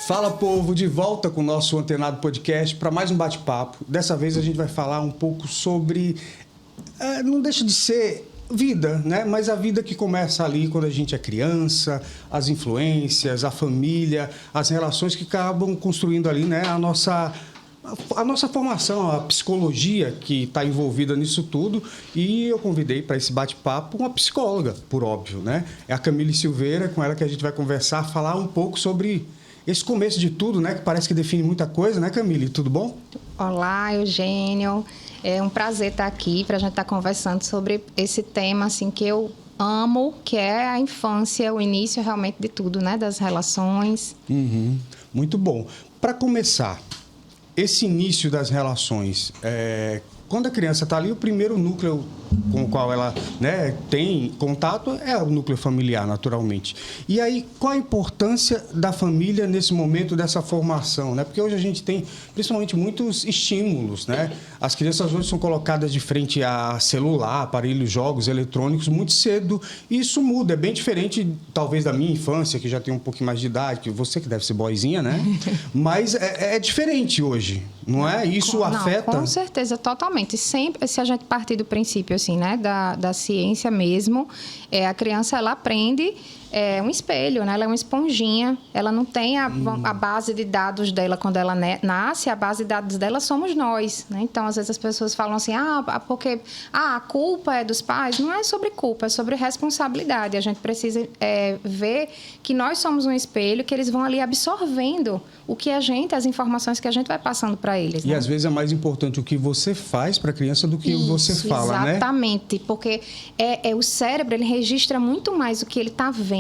Fala, povo, de volta com o nosso Antenado Podcast para mais um bate-papo. Dessa vez a gente vai falar um pouco sobre... não deixa de ser vida, né? Mas a vida que começa ali quando a gente é criança, as influências, a família, as relações que acabam construindo ali, né? A nossa formação, a psicologia que está envolvida nisso tudo. E eu convidei para esse bate-papo uma psicóloga, por óbvio, né? É a Camille Silveira, com ela que a gente vai conversar, falar um pouco sobre esse começo de tudo, né? Que parece que define muita coisa, né, Camille? Tudo bom? Olá, Eugênio. É um prazer estar aqui para a gente estar conversando sobre esse tema assim, que eu amo, que é a infância, o início realmente de tudo, né? Das relações. Muito bom. Para começar, esse início das relações, quando a criança está ali, o primeiro núcleo com o qual ela, né, tem contato é o núcleo familiar, naturalmente. E aí, qual a importância da família nesse momento dessa formação, né? Porque hoje a gente tem, principalmente, muitos estímulos, né? As crianças hoje são colocadas de frente a celular, aparelhos, jogos eletrônicos muito cedo, e isso muda. É bem diferente, talvez, da minha infância, que já tem um pouquinho mais de idade, que você que deve ser boizinha, né? Mas é diferente hoje, não é? Isso afeta... Com certeza, totalmente. Sempre, se a gente partir do princípio, assim, né, da ciência mesmo, a criança, ela aprende um espelho, né? Ela é uma esponjinha, ela não tem a base de dados dela quando ela nasce, a base de dados dela somos nós, né? Então, às vezes as pessoas falam assim, porque a culpa é dos pais. Não é sobre culpa, é sobre responsabilidade. A gente precisa ver que nós somos um espelho, que eles vão ali absorvendo as informações que a gente vai passando para eles. E né? às vezes é mais importante o que você faz para a criança do que você fala, né? Exatamente, porque o cérebro, ele registra muito mais o que ele está vendo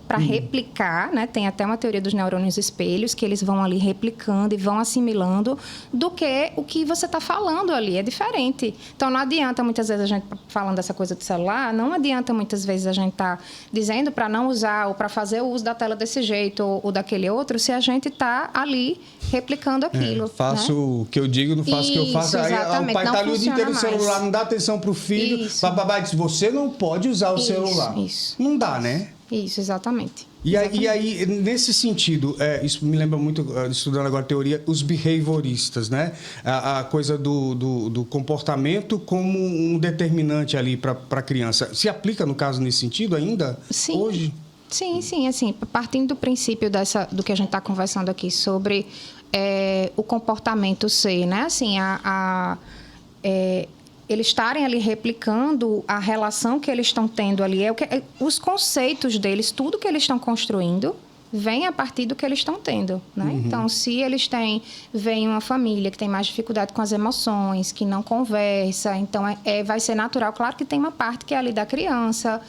para replicar, né? Tem até uma teoria dos neurônios espelhos, que eles vão ali replicando e vão assimilando, do que o que você está falando ali. É diferente. Então, não adianta muitas vezes a gente falando dessa coisa do celular, não adianta muitas vezes a gente estar dizendo para não usar ou para fazer o uso da tela desse jeito ou daquele outro, se a gente está ali replicando aquilo. Faço o que eu digo, não faço o que eu faço. Aí o pai está ali o dia inteiro no celular, não dá atenção para o filho. Bababá diz, você não pode usar o celular. Isso. Não dá, né? Isso, exatamente. E aí, nesse sentido, isso me lembra muito, estudando agora teoria, os behavioristas, né? A coisa do comportamento como um determinante ali para a criança. Se aplica, no caso, nesse sentido ainda? Sim. Hoje? Sim, assim, partindo do princípio do que a gente está conversando aqui sobre o comportamento ser, né? Assim, eles estarem ali replicando a relação que eles estão tendo ali, os conceitos deles, tudo que eles estão construindo, vem a partir do que eles estão tendo, né? Então, se eles vem uma família que tem mais dificuldade com as emoções, que não conversa, então vai ser natural. Claro que tem uma parte que é ali da criança,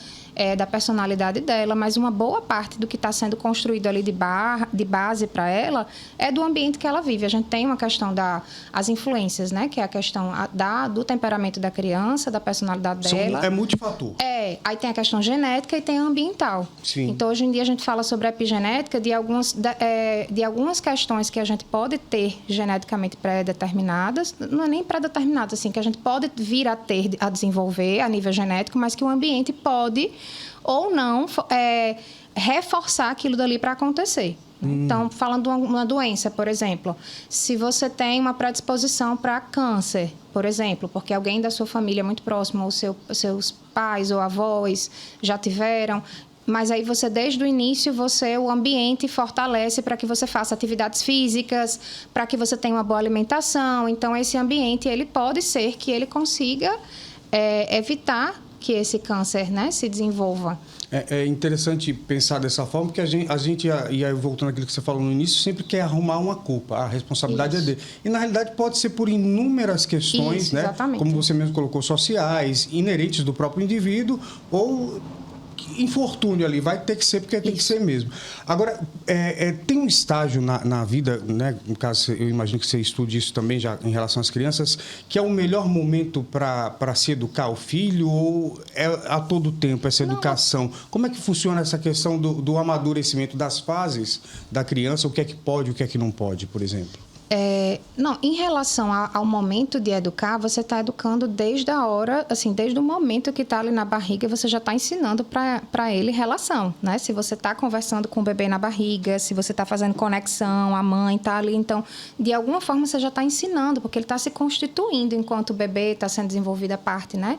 da personalidade dela, mas uma boa parte do que está sendo construído ali de base para ela é do ambiente que ela vive. A gente tem uma questão das influências, né? Que é a questão do temperamento da criança, da personalidade dela. É multifator. Aí tem a questão genética e tem a ambiental. Sim. Então, hoje em dia, a gente fala sobre a epigenética de algumas questões que a gente pode ter geneticamente pré-determinadas, não é nem pré-determinadas, assim, que a gente pode vir a desenvolver a nível genético, mas que o ambiente pode ou não reforçar aquilo dali para acontecer. Então, falando de uma doença, por exemplo, se você tem uma predisposição para câncer, por exemplo, porque alguém da sua família muito próximo, ou seus pais ou avós já tiveram, mas aí você, desde o início, o ambiente fortalece para que você faça atividades físicas, para que você tenha uma boa alimentação. Então, esse ambiente, ele pode ser que ele consiga evitar que esse câncer, né, se desenvolva. É interessante pensar dessa forma, porque a gente, e aí voltando àquilo que você falou no início, sempre quer arrumar uma culpa. A responsabilidade é dele. E, na realidade, pode ser por inúmeras questões, né? Exatamente. Como você mesmo colocou, sociais, inerentes do próprio indivíduo, ou infortúnio ali, vai ter que ser, porque tem que ser mesmo. Agora, tem um estágio na vida, né? No caso, eu imagino que você estude isso também já em relação às crianças, que é o melhor momento para se educar o filho, ou é a todo tempo essa educação? Como é que funciona essa questão do amadurecimento das fases da criança? O que é que pode, o que é que não pode, por exemplo? Não, em relação ao momento de educar, você está educando desde a hora, assim, desde o momento que está ali na barriga, você já está ensinando para ele relação, né? Se você está conversando com o bebê na barriga, se você está fazendo conexão, a mãe está ali, então, de alguma forma você já está ensinando, porque ele está se constituindo enquanto o bebê está sendo desenvolvida a parte, né?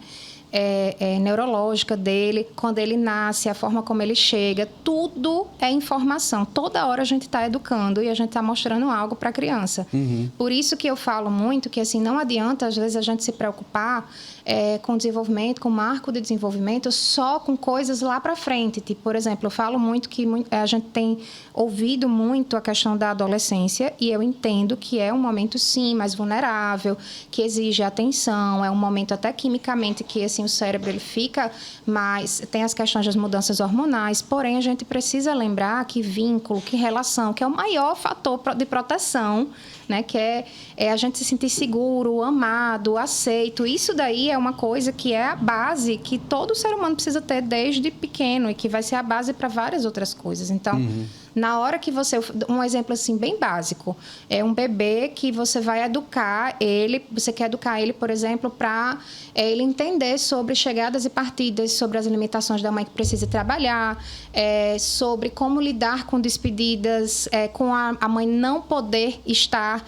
Neurológica dele, quando ele nasce, a forma como ele chega, tudo é informação. Toda hora a gente está educando e a gente está mostrando algo para a criança. Por isso que eu falo muito que assim, não adianta, às vezes, a gente se preocupar com desenvolvimento, com marco de desenvolvimento, só com coisas lá para frente. Tipo, por exemplo, eu falo muito que a gente tem ouvido muito a questão da adolescência e eu entendo que é um momento, sim, mais vulnerável, que exige atenção, é um momento até quimicamente que assim, o cérebro ele fica mais... Tem as questões das mudanças hormonais, porém a gente precisa lembrar que vínculo, que relação, que é o maior fator de proteção, né? Que é a gente se sentir seguro, amado, aceito. Isso daí é uma coisa que é a base que todo ser humano precisa ter desde pequeno e que vai ser a base para várias outras coisas. Então, na hora que você... Um exemplo assim bem básico. É um bebê que você vai educar ele... Você quer educar ele, por exemplo, para ele entender sobre chegadas e partidas, sobre as limitações da mãe que precisa trabalhar, sobre como lidar com despedidas, com a mãe não poder estar...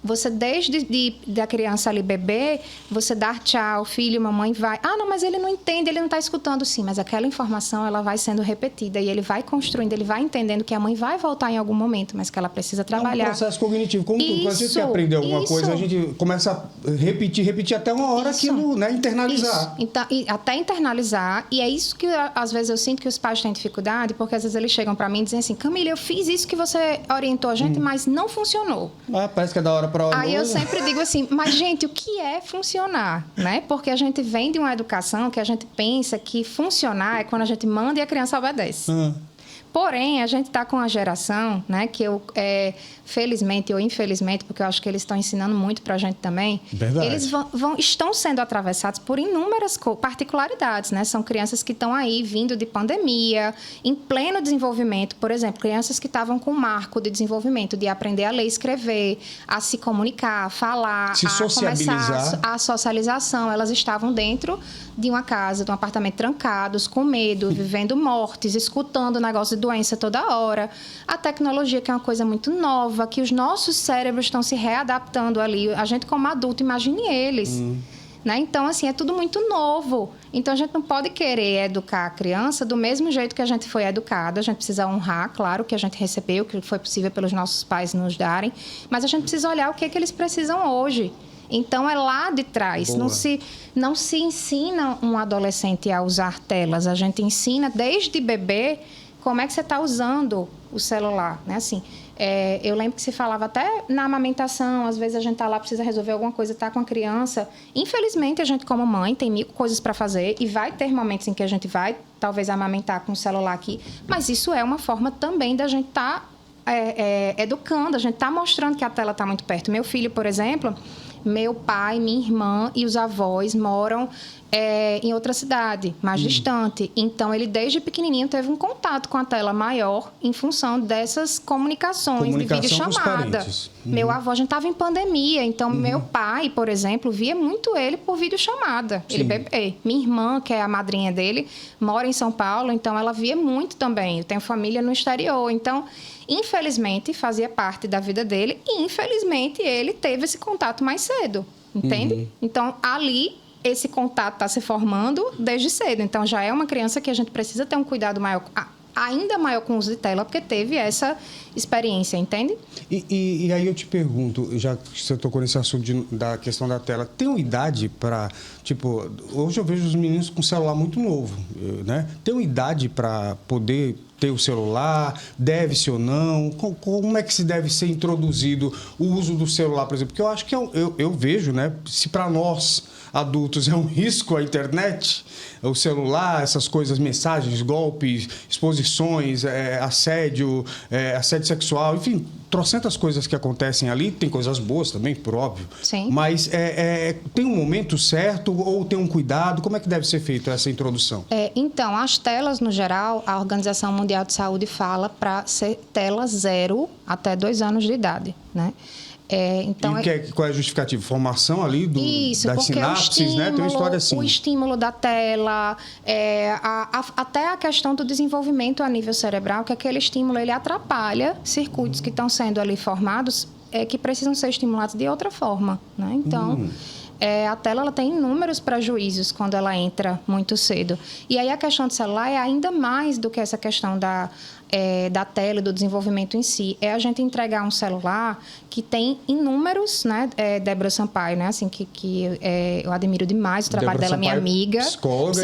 Você, desde da criança ali, bebê, você dar tchau, filho, mamãe vai... Ah, não, mas ele não entende, ele não está escutando. Sim, mas aquela informação, ela vai sendo repetida e ele vai construindo, ele vai entendendo que a mãe vai voltar em algum momento, mas que ela precisa trabalhar. É um processo cognitivo. Como quando a gente aprende alguma coisa, a gente começa a repetir até uma hora aquilo, né? Internalizar. Então, até internalizar. E é isso que, às vezes, eu sinto que os pais têm dificuldade, porque, às vezes, eles chegam para mim e dizem assim, Camila, eu fiz isso que você orientou a gente, mas não funcionou. Parece que é da hora para hora. Aí eu sempre digo assim, mas, gente, o que é funcionar? Né? Porque a gente vem de uma educação que a gente pensa que funcionar é quando a gente manda e a criança obedece. Porém, a gente está com uma geração, né, que eu, felizmente ou infelizmente, porque eu acho que eles estão ensinando muito para a gente também, Verdade. Eles estão sendo atravessados por inúmeras particularidades, né? São crianças que estão aí vindo de pandemia, em pleno desenvolvimento, por exemplo, crianças que estavam com marco de desenvolvimento, de aprender a ler e escrever, a se comunicar, a falar, se a sociabilizar. começar a socialização. Elas estavam dentro de uma casa, de um apartamento trancados, com medo, vivendo mortes, escutando o negócio de doença toda hora. A tecnologia, que é uma coisa muito nova, que os nossos cérebros estão se readaptando ali. A gente, como adulto, imagine eles. Né? Então, assim, é tudo muito novo. Então, a gente não pode querer educar a criança do mesmo jeito que a gente foi educado. A gente precisa honrar, claro, o que a gente recebeu, o que foi possível pelos nossos pais nos darem. Mas a gente precisa olhar o que eles precisam hoje. Então, é lá de trás. Não se ensina um adolescente a usar telas. A gente ensina, desde bebê, como é que você está usando o celular, né? Assim, eu lembro que se falava até na amamentação, às vezes a gente está lá, precisa resolver alguma coisa, está com a criança. Infelizmente, a gente, como mãe, tem 1000 coisas para fazer e vai ter momentos em que a gente vai, talvez, amamentar com o celular aqui. Mas isso é uma forma também da gente estar educando, a gente está mostrando que a tela está muito perto. Meu filho, por exemplo... Meu pai, minha irmã e os avós moram em outra cidade, mais distante. Então, ele, desde pequenininho, teve um contato com a tela maior em função dessas comunicações de videochamada. Meu avô, a gente estava em pandemia. Então, meu pai, por exemplo, via muito ele por videochamada. Ele bebê. Minha irmã, que é a madrinha dele, mora em São Paulo. Então, ela via muito também. Eu tenho família no exterior. Então... Infelizmente, fazia parte da vida dele e, infelizmente, ele teve esse contato mais cedo, entende? Então, ali, esse contato está se formando desde cedo. Então, já é uma criança que a gente precisa ter um cuidado maior, ainda maior com o uso de tela, porque teve essa experiência, entende? E aí eu te pergunto, já que você tocou nesse assunto da questão da tela, tem uma idade para... Tipo, hoje eu vejo os meninos com celular muito novo, né? Tem uma idade para poder... ter o celular, deve-se ou não? Como é que se deve ser introduzido o uso do celular, por exemplo? Porque eu acho que eu vejo, né? Se para nós, adultos, é um risco a internet, o celular, essas coisas, mensagens, golpes, exposições, assédio sexual, enfim, trocentas coisas que acontecem ali, tem coisas boas também, por óbvio. Sim. Mas tem um momento certo ou tem um cuidado? Como é que deve ser feita essa introdução? Então, as telas, no geral, a Organização Mundial de Saúde fala para ser tela 0 até 2 anos de idade, né? Então, qual é a justificativa? Formação ali das sinapses, né? Tem uma história assim. O estímulo da tela, até a questão do desenvolvimento a nível cerebral, que aquele estímulo ele atrapalha circuitos que estão sendo ali formados que precisam ser estimulados de outra forma, né? Então, a tela ela tem inúmeros prejuízos quando ela entra muito cedo. E aí a questão do celular é ainda mais do que essa questão da tela e do desenvolvimento em si. É a gente entregar um celular que tem inúmeros, né? Débora Sampaio, né? Assim, que eu admiro demais o trabalho dela, minha amiga. Psicóloga.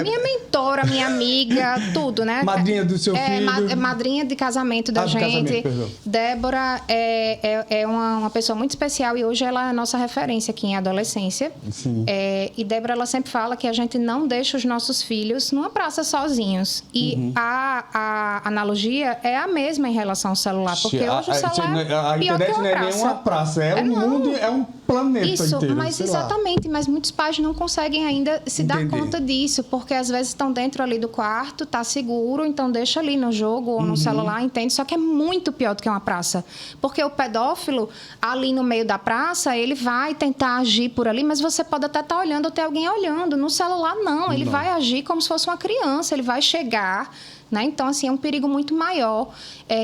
Minha mentora, minha amiga, tudo, né? Madrinha do seu filho. Madrinha de casamento da gente. Débora é uma pessoa muito especial e hoje ela é a nossa referência aqui em adolescência. Sim. E Débora, ela sempre fala que a gente não deixa os nossos filhos numa praça sozinhos. E a analogia é a mesma em relação ao celular, porque hoje o celular a pior internet que uma não é nem uma praça, é um mundo, é um planeta inteiro. Mas exatamente, mas muitos pais não conseguem ainda se dar conta disso, porque às vezes estão dentro ali do quarto, tá seguro, então deixa ali no jogo ou no celular, entende? Só que é muito pior do que uma praça, porque o pedófilo ali no meio da praça, ele vai tentar agir por ali, mas você pode até estar olhando ou ter alguém olhando. No celular não, ele vai agir como se fosse uma criança, ele vai chegar, né? Então, assim, é um perigo muito maior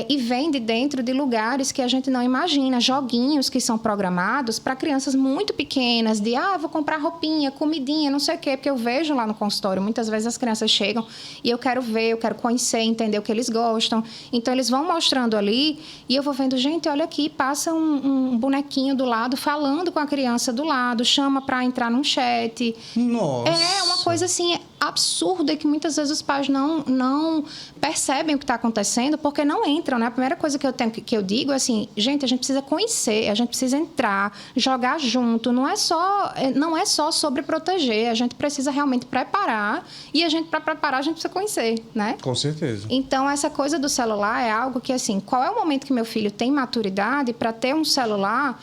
e vem de dentro de lugares que a gente não imagina. Joguinhos que são programados para crianças muito pequenas, de, vou comprar roupinha, comidinha, não sei o quê, porque eu vejo lá no consultório, muitas vezes as crianças chegam e eu quero ver, eu quero conhecer, entender o que eles gostam. Então, eles vão mostrando ali e eu vou vendo, gente, olha aqui, passa um bonequinho do lado, falando com a criança do lado, chama para entrar num chat. Nossa! É uma coisa, assim, absurda que muitas vezes os pais não percebem o que está acontecendo porque não entram, né? A primeira coisa que eu digo é assim, gente, a gente precisa conhecer, a gente precisa entrar, jogar junto, não é só sobre proteger, a gente precisa realmente preparar e para preparar a gente precisa conhecer, né? Com certeza. Então, essa coisa do celular é algo que, assim, qual é o momento que meu filho tem maturidade para ter um celular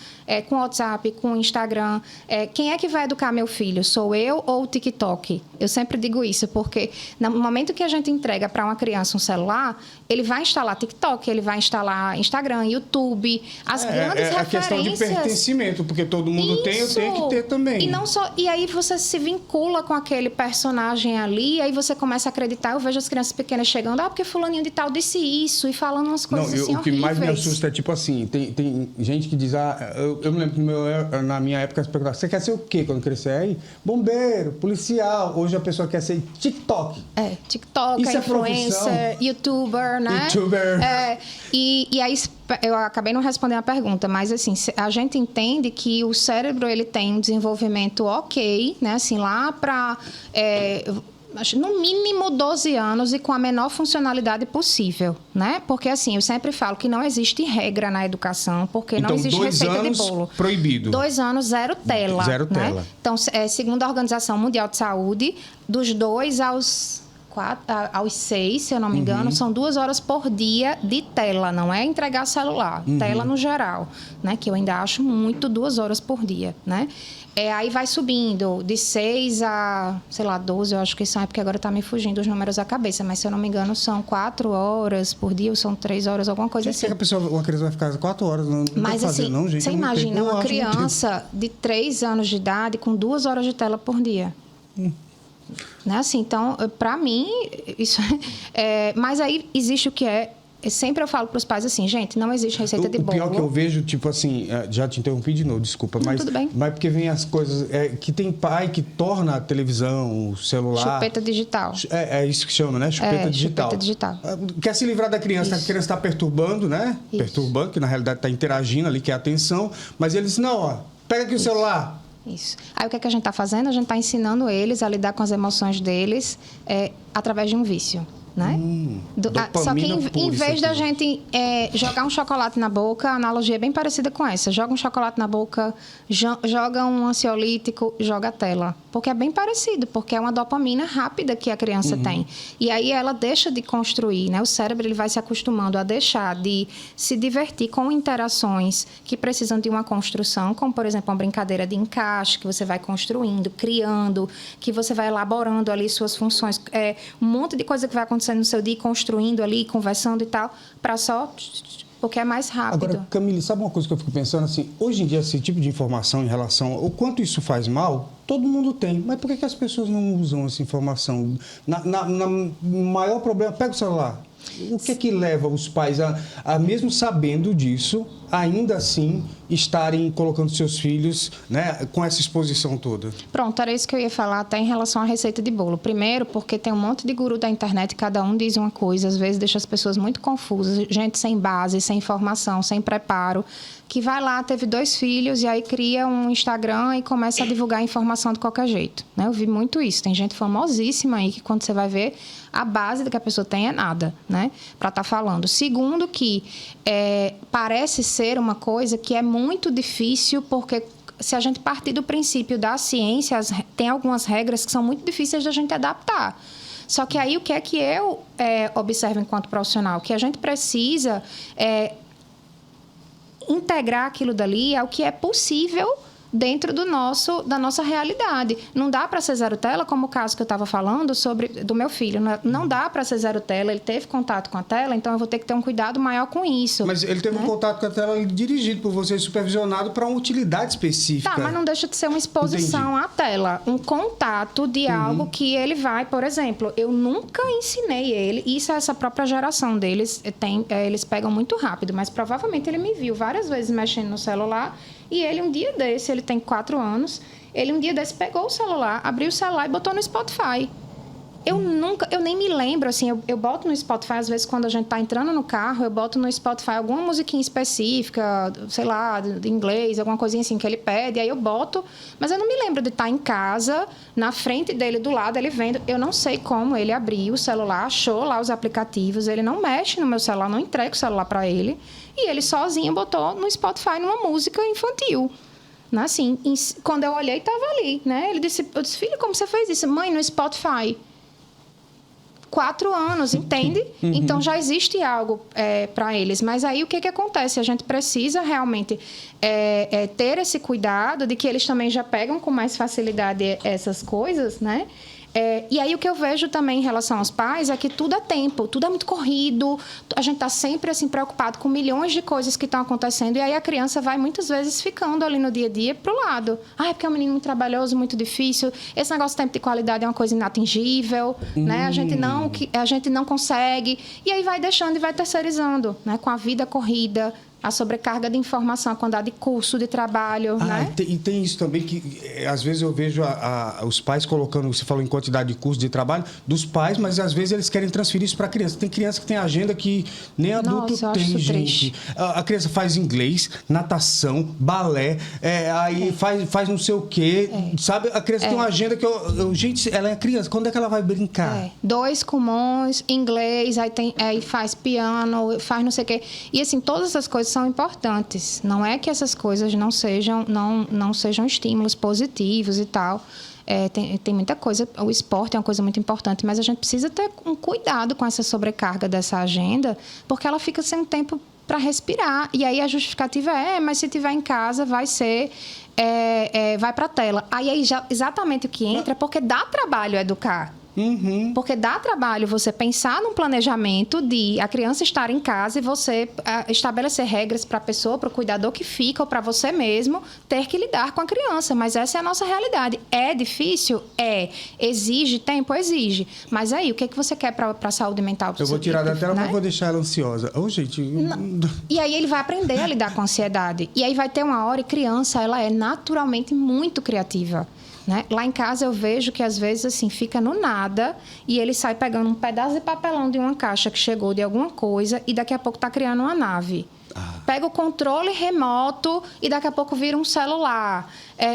com WhatsApp, com Instagram? Quem é que vai educar meu filho? Sou eu ou o TikTok? Eu sempre digo isso, porque no momento que a gente entrega para uma criança um celular, ele vai instalar TikTok, ele vai instalar Instagram, YouTube, as grandes referências. É a questão de pertencimento, porque todo mundo tem, eu tenho que ter também. E aí você se vincula com aquele personagem ali, aí você começa a acreditar. Eu vejo as crianças pequenas chegando, porque fulaninho de tal disse isso, e falando umas coisas assim o que mais me assusta é tipo assim, tem gente que diz, eu me lembro na minha época, você quer ser o quê quando crescer? Aí, bombeiro, policial, hoje a pessoa quer ser TikTok. TikTok, influencer, youtuber, né? E aí eu acabei não respondendo a pergunta, mas assim, a gente entende que o cérebro ele tem um desenvolvimento ok, né? Assim, lá para no mínimo 12 anos e com a menor funcionalidade possível, né? Porque, assim, eu sempre falo que não existe regra na educação, porque então, não existe receita de bolo. Proibido. 2 anos, zero tela. Zero tela. Né? Então, segundo a Organização Mundial de Saúde, dos 2 aos 6, se eu não me engano, são 2 horas por dia de tela, não é entregar celular, tela no geral, né? Que eu ainda acho muito 2 horas por dia, né? Aí vai subindo de 6 a, 12, eu acho que são, porque agora está me fugindo os números à cabeça, mas se eu não me engano são 4 horas por dia ou são 3 horas, alguma coisa assim. Uma criança vai ficar 4 horas, não mas fazer, assim, não, gente. Você imagina uma criança de 3 anos de idade com 2 horas de tela por dia. Né? Assim, então, para mim, isso mas aí existe o que sempre eu falo para os pais assim, gente, não existe receita de bolo. O pior que eu vejo, tipo assim, já te interrompi de novo, desculpa, mas tudo bem. Mas porque vem as coisas, que tem pai que torna a televisão, o celular... Chupeta digital. É isso que chama, né? Chupeta digital. Chupeta digital. Quer se livrar da criança, a criança está perturbando, né? Isso. Perturbando, que na realidade está interagindo ali, que é a atenção, mas eles, não, pega aqui o celular. Isso. Aí o que a gente está fazendo? A gente está ensinando eles a lidar com as emoções deles através de um vício. né? Só que em vez da aqui. gente jogar um chocolate na boca, a analogia é bem parecida com essa. Joga um chocolate na boca, joga um ansiolítico, joga a tela. Porque é bem parecido, porque é uma dopamina rápida que a criança tem. E aí ela deixa de construir, né? O cérebro ele vai se acostumando a deixar de se divertir com interações que precisam de uma construção, como, por exemplo, uma brincadeira de encaixe, que você vai construindo, criando, que você vai elaborando ali suas funções. Um monte de coisa que vai acontecendo no seu dia, construindo ali, conversando e tal, para só... porque é mais rápido. Agora, Camille, sabe uma coisa que eu fico pensando assim? Hoje em dia, esse tipo de informação em relação ao quanto isso faz mal, todo mundo tem. Mas por que as pessoas não usam essa informação? Maior problema, pega o celular. O que leva os pais a mesmo sabendo disso, ainda assim, estarem colocando seus filhos, né, com essa exposição toda? Pronto, era isso que eu ia falar até em relação à receita de bolo. Primeiro, porque tem um monte de guru da internet, cada um diz uma coisa, às vezes deixa as pessoas muito confusas, gente sem base, sem informação, sem preparo, que vai lá, teve 2 filhos e aí cria um Instagram e começa a divulgar informação de qualquer jeito, né? Eu vi muito isso. Tem gente famosíssima aí que quando você vai ver, a base do que a pessoa tem é nada, né? Para estar falando. Segundo, que parece ser uma coisa que é muito difícil, porque se a gente partir do princípio da ciência, tem algumas regras que são muito difíceis da gente adaptar. Só que aí o que é que eu observo enquanto profissional? Que a gente precisa integrar aquilo dali ao que é possível dentro da nossa realidade. Não dá para ser zero tela, como o caso que eu estava falando do meu filho. Não dá para ser zero tela, ele teve contato com a tela, então eu vou ter que ter um cuidado maior com isso. Mas ele teve um contato com a tela dirigido por você, supervisionado para uma utilidade específica. Tá, mas não deixa de ser uma exposição à tela. Um contato de algo que ele vai... Por exemplo, eu nunca ensinei ele, isso essa própria geração deles eles pegam muito rápido, mas provavelmente ele me viu várias vezes mexendo no celular. E ele, um dia desse, ele tem 4 anos, ele um dia desse pegou o celular, abriu o celular e botou no Spotify. Eu nem me lembro, assim, eu boto no Spotify, às vezes, quando a gente tá entrando no carro, eu boto no Spotify alguma musiquinha específica, sei lá, de inglês, alguma coisinha assim que ele pede, aí eu boto, mas eu não me lembro de estar em casa, na frente dele, do lado, ele vendo. Eu não sei como ele abriu o celular, achou lá os aplicativos, ele não mexe no meu celular, não entrega o celular para ele, e ele sozinho botou no Spotify numa música infantil. Assim, quando eu olhei, estava ali, né? Eu disse, filho, como você fez isso? Mãe, no Spotify. 4 anos, entende? Então, já existe algo para eles. Mas aí, o que acontece? A gente precisa realmente ter esse cuidado de que eles também já pegam com mais facilidade essas coisas, né? E aí, o que eu vejo também em relação aos pais é que tudo é tempo, tudo é muito corrido, a gente está sempre assim, preocupado com milhões de coisas que estão acontecendo, e aí a criança vai muitas vezes ficando ali no dia a dia pro lado. É porque é um menino muito trabalhoso, muito difícil, esse negócio de tempo de qualidade é uma coisa inatingível, né? A gente não consegue, e aí vai deixando e vai terceirizando, né? Com a vida corrida, a sobrecarga de informação, a quantidade de curso, de trabalho, né? E tem isso também que, às vezes, eu vejo os pais colocando, você falou em quantidade de curso de trabalho, dos pais, mas às vezes eles querem transferir isso para a criança. Tem criança que tem agenda que nem adulto tem, gente. A criança faz inglês, natação, balé, aí faz não sei o quê, sabe? A criança tem uma agenda que gente, ela é criança, quando é que ela vai brincar? 2 comuns, inglês, aí faz piano, faz não sei o quê. E assim, todas essas coisas são importantes. Não é que essas coisas não sejam estímulos positivos e tal. Tem muita coisa. O esporte é uma coisa muito importante, mas a gente precisa ter um cuidado com essa sobrecarga dessa agenda, porque ela fica sem tempo para respirar. E aí a justificativa mas se tiver em casa, vai ser... vai para a tela. Aí já, exatamente o que entra, porque dá trabalho educar. Porque dá trabalho você pensar num planejamento de a criança estar em casa e você estabelecer regras para a pessoa, para o cuidador que fica ou para você mesmo ter que lidar com a criança. Mas essa é a nossa realidade. É difícil? Exige tempo? Exige. Mas aí, o que você quer para a saúde mental? Eu vou tirar da tela, mas vou deixar ela ansiosa. Gente... E aí ele vai aprender a lidar com a ansiedade. E aí vai ter uma hora, e criança, ela é naturalmente muito criativa. Né? Lá em casa eu vejo que às vezes assim, fica no nada e ele sai pegando um pedaço de papelão de uma caixa que chegou de alguma coisa e daqui a pouco está criando uma nave. pega o controle remoto e daqui a pouco vira um celular.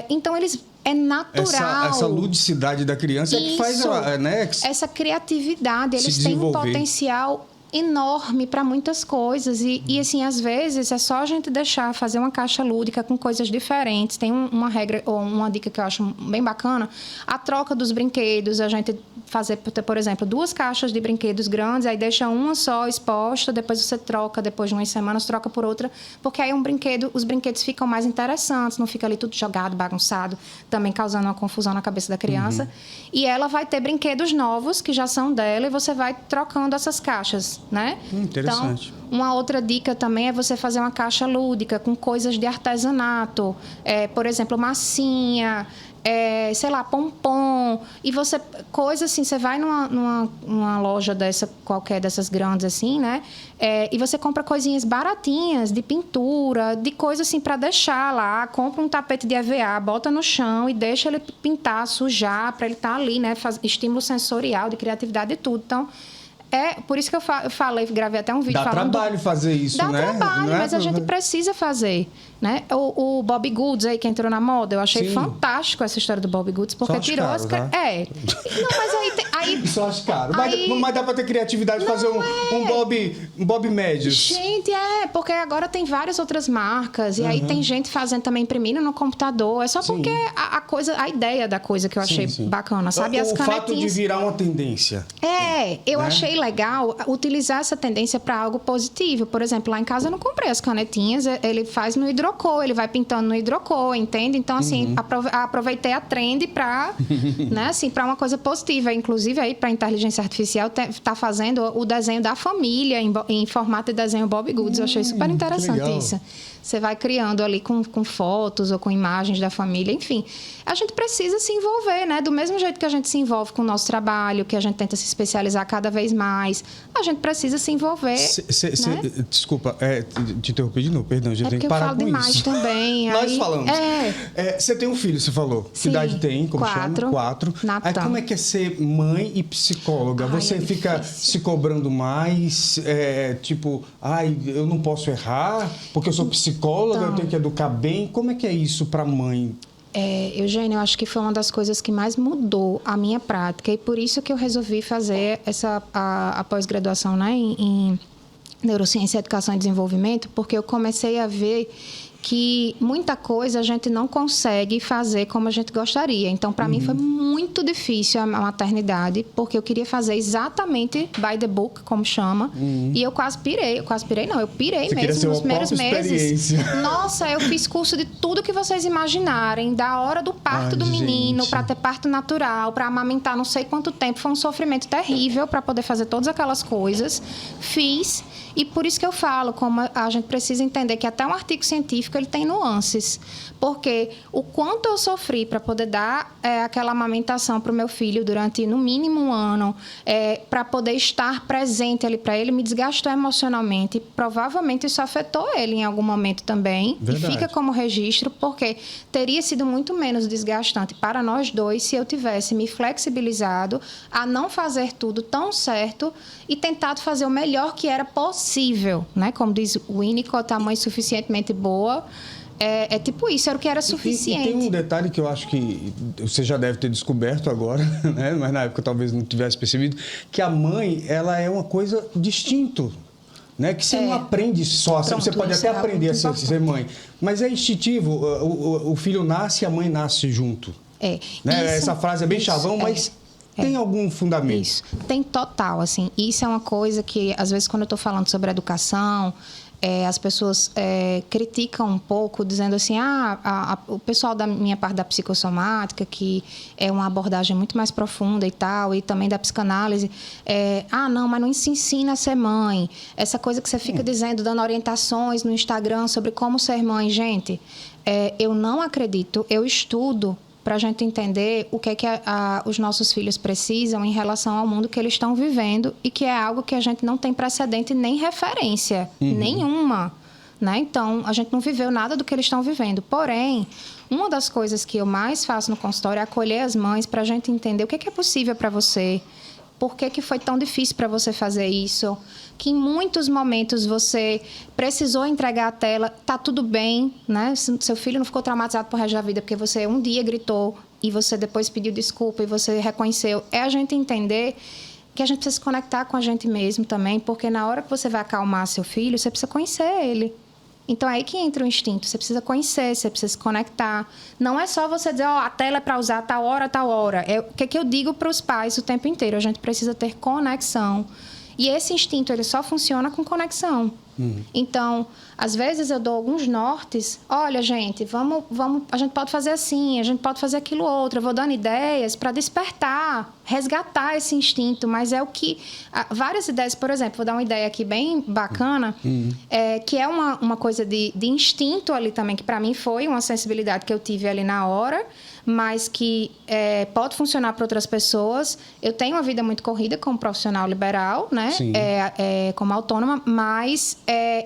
Então, eles... É natural. Essa ludicidade da criança é que faz ela, né? Essa criatividade. Eles têm um potencial enorme para muitas coisas. E, assim, às vezes, é só a gente deixar fazer uma caixa lúdica com coisas diferentes. Tem uma regra ou uma dica que eu acho bem bacana. A troca dos brinquedos. A gente fazer, por exemplo, 2 caixas de brinquedos grandes, aí deixa uma só exposta, depois você troca, depois de umas semanas, troca por outra. Porque aí os brinquedos ficam mais interessantes, não fica ali tudo jogado, bagunçado, também causando uma confusão na cabeça da criança. E ela vai ter brinquedos novos, que já são dela, e você vai trocando essas caixas, né? Interessante. Então, uma outra dica também é você fazer uma caixa lúdica com coisas de artesanato. Por exemplo, massinha, sei lá, pompom. E você... Coisa assim, você vai numa loja qualquer dessas grandes assim, né? E você compra coisinhas baratinhas, de pintura, de coisa assim para deixar lá. Compra um tapete de EVA, bota no chão e deixa ele pintar, sujar, para ele estar ali, né? Estímulo sensorial, de criatividade e tudo. Então... por isso que eu falei, gravei até um vídeo falando... Dá trabalho fazer isso, né? Dá trabalho, mas a gente precisa fazer, né? O Bobbie Goods aí, que entrou na moda, eu achei fantástico essa história do Bobbie Goods, porque tirou as... Tá? Não, mas aí... Isso eu acho caro. Mas dá pra ter criatividade de fazer um Bobbie médios. Gente, porque agora tem várias outras marcas, e aí tem gente fazendo também, imprimindo no computador. É só porque a ideia da coisa que eu achei bacana, sabe? As canetinhas... fato de virar uma tendência. Eu achei legal utilizar essa tendência para algo positivo. Por exemplo, lá em casa eu não comprei as canetinhas, ele faz no hidrocor, ele vai pintando no hidrocor, entende? Então, assim, aproveitei a trend para, né, assim, para uma coisa positiva. Inclusive, aí, para a inteligência artificial, tá fazendo o desenho da família em formato de desenho Bobbie Goods. Eu achei super interessante isso. Você vai criando ali com fotos ou com imagens da família, enfim. A gente precisa se envolver, né? Do mesmo jeito que a gente se envolve com o nosso trabalho, que a gente tenta se especializar cada vez mais, a gente precisa se envolver. Né? Desculpa, te interrompi de novo, perdão, a gente tem que parar com isso. Eu falo demais também. Nós falamos. Você tem um filho, você falou. Sim, que idade tem? Como 4. chama? 4. Aí como é que é ser mãe e psicóloga? Você fica se cobrando mais? Eu não posso errar porque eu sou psicóloga, eu tenho que educar bem. Como é que é isso para mãe? Eugênio, eu acho que foi uma das coisas que mais mudou a minha prática e por isso que eu resolvi fazer a pós-graduação, né, em Neurociência, Educação e Desenvolvimento, porque eu comecei a ver que muita coisa a gente não consegue fazer como a gente gostaria. Então, para mim, foi muito difícil a maternidade, porque eu queria fazer exatamente by the book, como chama, e eu quase pirei. Eu pirei mesmo nos primeiros meses. Nossa, eu fiz curso de tudo que vocês imaginarem, da hora do parto do menino, para ter parto natural, para amamentar não sei quanto tempo. Foi um sofrimento terrível para poder fazer todas aquelas coisas. Fiz. E por isso que eu falo, como a gente precisa entender que até um artigo científico ele tem nuances. Porque o quanto eu sofri para poder dar aquela amamentação para o meu filho durante, no mínimo, 1 ano, para poder estar presente ali para ele, me desgastou emocionalmente. Provavelmente isso afetou ele em algum momento também. Verdade. E fica como registro, porque teria sido muito menos desgastante para nós dois se eu tivesse me flexibilizado a não fazer tudo tão certo e tentado fazer o melhor que era possível, né? Como diz o Winnicott, a mãe suficientemente boa. Tipo isso, era o que era suficiente. E tem um detalhe que eu acho que você já deve ter descoberto agora, né? Mas na época talvez não tivesse percebido, que a mãe, ela é uma coisa distinto, né? Que você não aprende só, pronto, você pode até aprender a ser mãe, mas é instintivo, o filho nasce e a mãe nasce junto. Né? Essa frase é bem chavão, mas... Tem algum fundamento? Isso, tem total, assim. Isso é uma coisa que, às vezes, quando eu estou falando sobre educação, as pessoas criticam um pouco, dizendo assim, o pessoal da minha parte da psicossomática, que é uma abordagem muito mais profunda e tal, e também da psicanálise, não, mas não se ensina a ser mãe. Essa coisa que você fica dizendo, dando orientações no Instagram sobre como ser mãe. Gente, eu não acredito, eu estudo para a gente entender o que é que os nossos filhos precisam em relação ao mundo que eles estão vivendo e que é algo que a gente não tem precedente nem referência nenhuma, né? Então, a gente não viveu nada do que eles estão vivendo. Porém, uma das coisas que eu mais faço no consultório é acolher as mães para a gente entender o que é possível para você, por que foi tão difícil para você fazer isso, que em muitos momentos você precisou entregar a tela, tá tudo bem, né? Seu filho não ficou traumatizado por resto da vida porque você um dia gritou e você depois pediu desculpa e você reconheceu. É a gente entender que a gente precisa se conectar com a gente mesmo também, porque na hora que você vai acalmar seu filho, você precisa conhecer ele. Então, é aí que entra o instinto. Você precisa conhecer, você precisa se conectar. Não é só você dizer, a tela é para usar tal hora, tal hora. O que eu digo para os pais o tempo inteiro? A gente precisa ter conexão. E esse instinto, ele só funciona com conexão. Então, às vezes eu dou alguns nortes. Olha, gente, vamos, a gente pode fazer assim, a gente pode fazer aquilo outro. Eu vou dando ideias para despertar, resgatar esse instinto. Mas é o que... várias ideias, por exemplo, vou dar uma ideia aqui bem bacana, que é uma coisa de instinto ali também, que para mim foi uma sensibilidade que eu tive ali na hora, mas que pode funcionar para outras pessoas. Eu tenho uma vida muito corrida como profissional liberal, né? Como autônoma, mas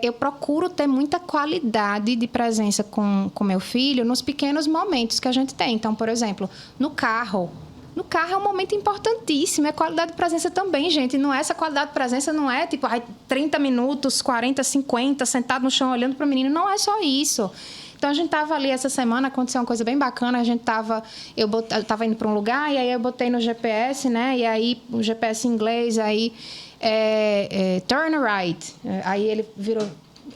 eu procuro ter muita qualidade de presença com meu filho nos pequenos momentos que a gente tem. Então, por exemplo, no carro. No carro é um momento importantíssimo. É qualidade de presença também, gente. Não é essa qualidade de presença, não é tipo 30 minutos, 40, 50, sentado no chão olhando para o menino. Não é só isso. Então, a gente estava ali essa semana, aconteceu uma coisa bem bacana. Eu estava indo para um lugar e aí eu botei no GPS, né? E aí, o GPS em inglês, aí... turn right. Aí ele virou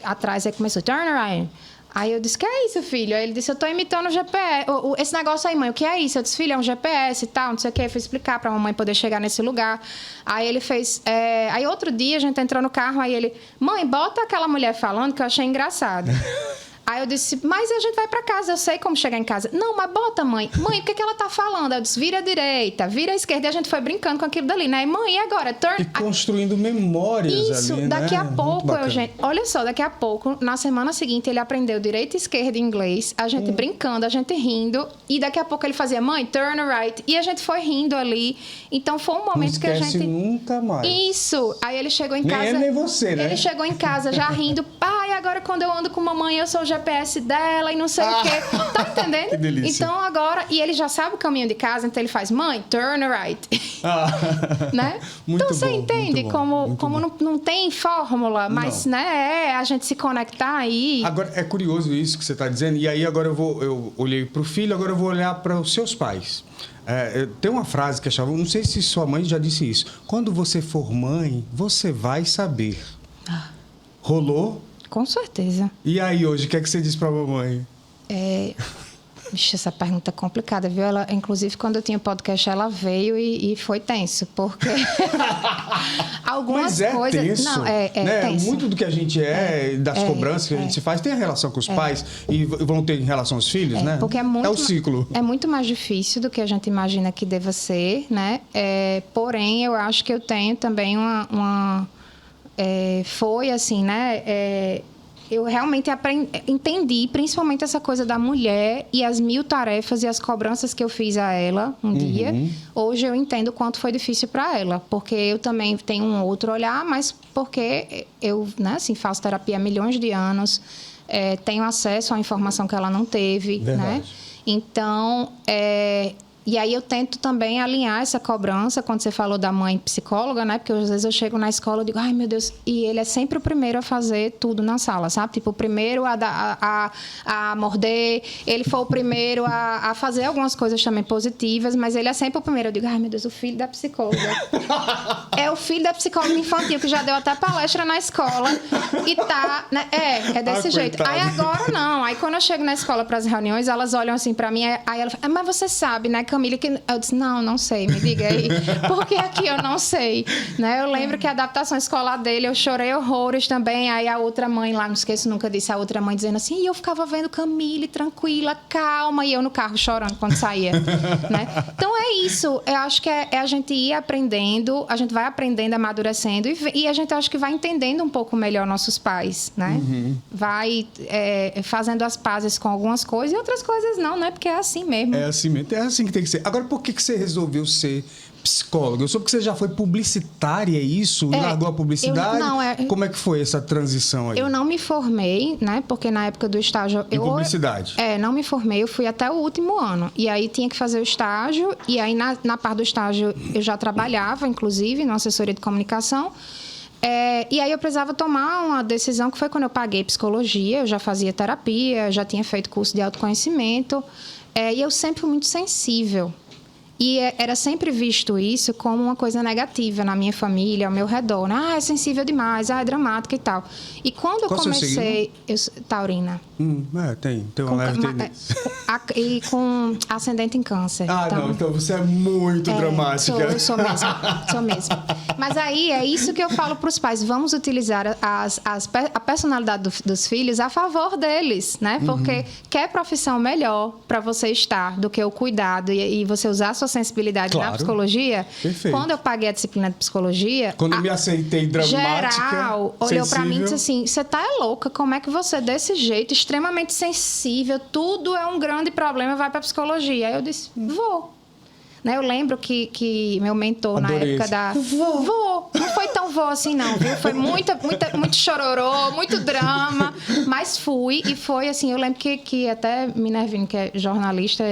atrás e começou, turn right. Aí eu disse, que é isso, filho? Aí ele disse, eu tô imitando o GPS. Esse negócio aí, mãe, o que é isso? Eu disse, filho, é um GPS e tal, não sei o quê. Eu fui explicar pra mamãe poder chegar nesse lugar. Aí ele fez... Aí outro dia a gente entrou no carro, aí ele, mãe, bota aquela mulher falando que eu achei engraçado. Aí eu disse, mas a gente vai pra casa, eu sei como chegar em casa. Não, mas bota, mãe. Mãe, o que ela tá falando? Eu disse, vira à direita, vira à esquerda. E a gente foi brincando com aquilo dali, né? E mãe, e agora? E construindo memórias isso, ali, daqui né? a pouco, Eugênio... Olha só, daqui a pouco, na semana seguinte, ele aprendeu direita e esquerda em inglês. A gente brincando, a gente rindo. E daqui a pouco ele fazia, mãe, turn right. E a gente foi rindo ali. Então, foi um momento que a gente... nunca mais. Isso. Aí ele chegou em casa... Nem você, né? Ele chegou em casa já rindo. Pai, agora quando eu ando com mamãe, eu sou o GPS dela e não sei o quê. Tá entendendo? Que delícia. Então, agora... E ele já sabe o caminho de casa, então ele faz, mãe, turn right. Né? Muito então, você bom, entende como não tem fórmula, mas, né, a gente se conectar aí... Agora, é curioso isso que você está dizendo, e aí agora eu olhei para o filho, agora eu vou olhar para os seus pais. Tem uma frase que eu achava, não sei se sua mãe já disse isso, quando você for mãe, você vai saber. Rolou? Com certeza. E aí, hoje, o que é que você diz para a mamãe? Vixe, essa pergunta é complicada, viu? Ela, inclusive, quando eu tinha podcast, ela veio e foi tenso, porque algumas coisas... Tenso, não, né? tenso. Muito do que a gente das cobranças que a gente se faz, tem a relação com os pais e vão ter em relação aos filhos, né? Porque é o ciclo. É muito mais difícil do que a gente imagina que deva ser, né? Porém, eu acho que eu tenho também foi assim, né? Eu realmente entendi, principalmente essa coisa da mulher e as 1000 tarefas e as cobranças que eu fiz a ela um dia. Hoje eu entendo o quanto foi difícil para ela, porque eu também tenho um outro olhar, mas porque eu, né, assim, faço terapia há milhões de anos, tenho acesso à informação que ela não teve, né? Então, e aí eu tento também alinhar essa cobrança, quando você falou da mãe psicóloga, né? Porque às vezes eu chego na escola e digo, ai, meu Deus, e ele é sempre o primeiro a fazer tudo na sala, sabe? Tipo, o primeiro a morder, ele foi o primeiro a fazer algumas coisas também positivas, mas ele é sempre o primeiro. Eu digo, ai, meu Deus, o filho da psicóloga. É o filho da psicóloga infantil, que já deu até palestra na escola e tá, né? É desse jeito. Coitado. Aí agora não. Aí quando eu chego na escola para as reuniões, elas olham assim para mim, aí ela fala, mas você sabe, né, Camila, que... Eu disse, não sei, me diga aí. Porque aqui eu não sei. Né? Eu lembro que a adaptação escolar dele, eu chorei horrores também. Aí a outra mãe lá, não esqueço nunca disso, a outra mãe dizendo assim, e eu ficava vendo Camille, tranquila, calma, e eu no carro chorando quando saía. Né? Então é isso. Eu acho que é a gente ir aprendendo, a gente vai aprendendo, amadurecendo, e a gente acho que vai entendendo um pouco melhor nossos pais, né? Vai fazendo as pazes com algumas coisas e outras coisas não, né? Porque é assim mesmo. É assim mesmo, é assim que tem que ser. Agora, por que você resolveu ser psicóloga? Eu soube que você já foi publicitária, é isso? E largou a publicidade? Como é que foi essa transição aí? Eu não me formei, né? Porque na época do estágio... Em publicidade? Não me formei. Eu fui até o último ano. E aí tinha que fazer o estágio. E aí, Aí, na parte do estágio, eu já trabalhava, inclusive, na assessoria de comunicação. E aí eu precisava tomar uma decisão, que foi quando eu paguei psicologia, eu já fazia terapia, já tinha feito curso de autoconhecimento, e eu sempre fui muito sensível. E era sempre visto isso como uma coisa negativa na minha família, ao meu redor, né? Ah, é sensível demais, é dramática e tal. E quando eu comecei... Taurina. Tem uma leve tendência. E com ascendente em câncer. Então você é muito dramática. Eu sou mesmo. Mas aí é isso que eu falo para os pais. Vamos utilizar a personalidade dos filhos a favor deles, né? Porque quer profissão melhor para você estar do que o cuidado e você usar a sua sensibilidade na psicologia. Perfeito. Quando eu paguei a disciplina de psicologia... Quando eu me aceitei dramática, geral, olhou para mim e disse assim, você tá louca, como é que você desse jeito, extremamente sensível, tudo é um grande problema, vai para psicologia. Aí eu disse, vou. Né? Eu lembro que meu mentor, na época da... Vou. Não foi tão vou assim, não, viu? Foi muito chororô, muito drama, mas fui. E foi assim, eu lembro que até Minervino, que é jornalista,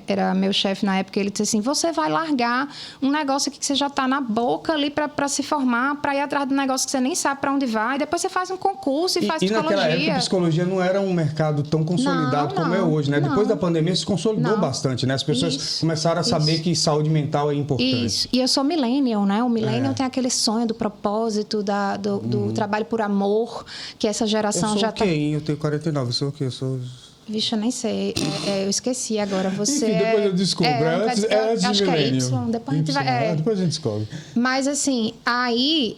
era meu chefe na época, ele disse assim, você vai largar um negócio aqui que você já está na boca ali para se formar, para ir atrás de um negócio que você nem sabe para onde vai, depois você faz um concurso e faz psicologia. E naquela época, a psicologia não era um mercado tão consolidado como é hoje, né? Depois da pandemia, se consolidou bastante, né? As pessoas começaram a saber que saúde mental é importante. Isso. E eu sou millennial, né? O millennial tem aquele sonho do propósito, do trabalho por amor, que essa geração já tá... Eu tenho 49, eu sou o quê? Eu sou... Vixe, eu nem sei. Eu esqueci agora. Você Enfim, depois eu descubro. Antes acho de que é milênio. Y. Depois a gente vai... Depois a gente descobre. Mas, assim, aí